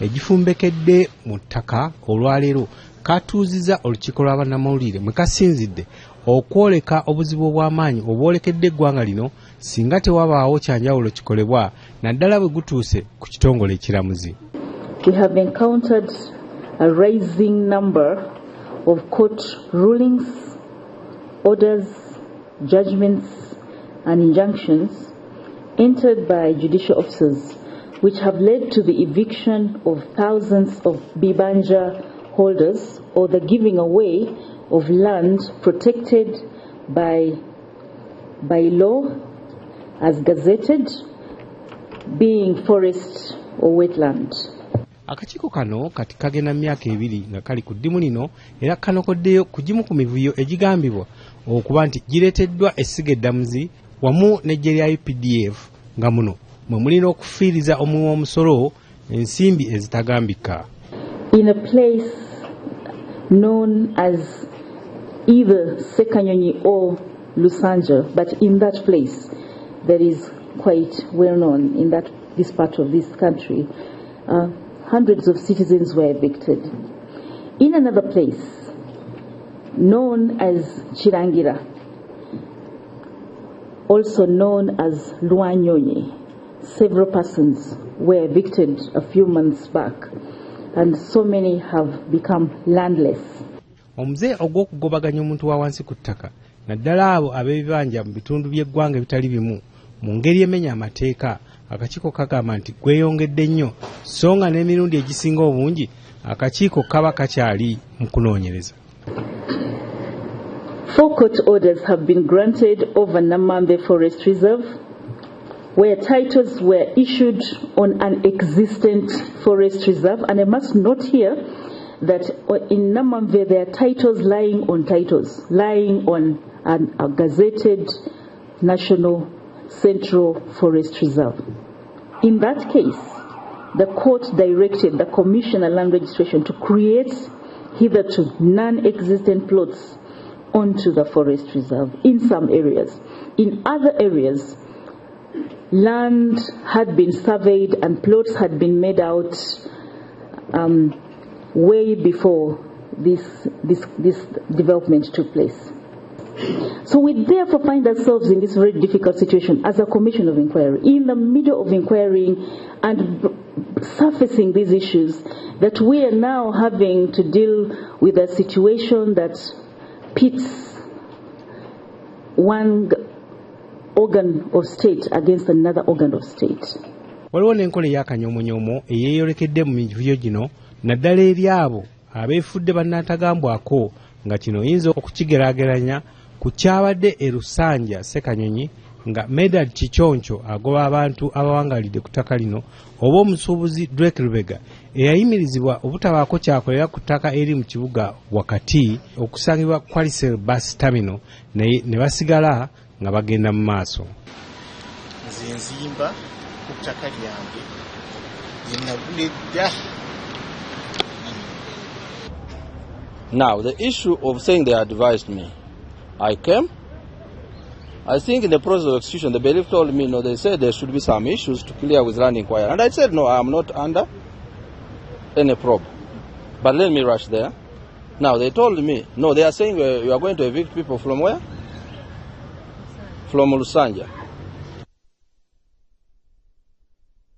egifumbekedde mu ttaka olwaleero katuuziza olukiiko lwa bannamawulire mwe kasinzidde okwoleka obuzibu obw'amaanyi obwolekedde eggwanga lino singa tewabaawo kyanjawulo kikolebwa naddala bwe gutuuse ku kitongole ekiramuzi. We have encountered a rising number of court rulings, orders, judgments and injunctions entered by judicial officers which have led to the eviction of thousands of Bibanja holders or the giving away of land protected by law as gazetted, being forest or wetland. Akakiiko kano kati kagenda myaka 2 nga kali ku ddimu lino era kanokoddeyo ku gimu ku mivuyo egigambibwa okuba nti gireeteddwa essiga eddamuzi wamu n'eggye lya UPDF nga muno mwe mulina okufiiriza omuwi omusolo ensimbi ezitagambika. In a place known as either Sekanyonyi or Lusanja, but in that place that is quite well known in this part of this country, hundreds of citizens were evicted. In another place known as Chirangira, also known as Luanyonyi, several persons were evicted a few months back, and so many have become landless. Omuze ogw'okugobaganya omuntu wa wansi ku ttaka naddala abo ab'ebibanja mu bitundu by'eggwanga ebitali bimu mu ngeri emenya amateeka, akakiiko kagamba nti gweyongedde nnyo so nga n'emirundi egisinga obungi akakiiko kaba kakyali mu kunoonyereza. 4 court orders have been granted over Namambe Forest Reserve, where titles were issued on an existent forest reserve. And I must note here that in Namambe there are titles lying on a gazetted National Central Forest Reserve. In that case, the court directed the Commissioner of Land Registration to create hitherto non-existent plots onto the forest reserve in some areas. In other areas, land had been surveyed and plots had been made out way before this development took place. So we therefore find ourselves in this very difficult situation as a commission of inquiry, in the middle of inquiring and surfacing these issues, that we are now having to deal with a situation that pits one organ of state against another organ of state. Waliwo n'enkola ey'akanyoomonyomo eyeeyolekedde mu mivuyo gino naddala eri abo abeefudde bannatagambwako nga kino oyinza okukigeraageranya ku kyabadde e Lusanja Sekanyonyi nga Medad Kichoncho agoba abantu abawangalidde ku ttaka lino oba omusuubuzi Drake Lubega eyayimirizibwa obutabaako kyakolera ku ttaka eri mu kibuga wakati okusangibwa Kwalisel Bus Terminal ne basigala nga bagenda mu maaso. Nze nzimba ku ttaka lyange lye nagulidda. Now, the issue of saying they advised me, I came. I think in the process of execution, the bailiff told me, no, they said there should be some issues to clear with land inquiry. And I said, no, I am not under any probe. But let me rush there. Now, they told me, no, they are saying you are going to evict people from where? From Lusanja.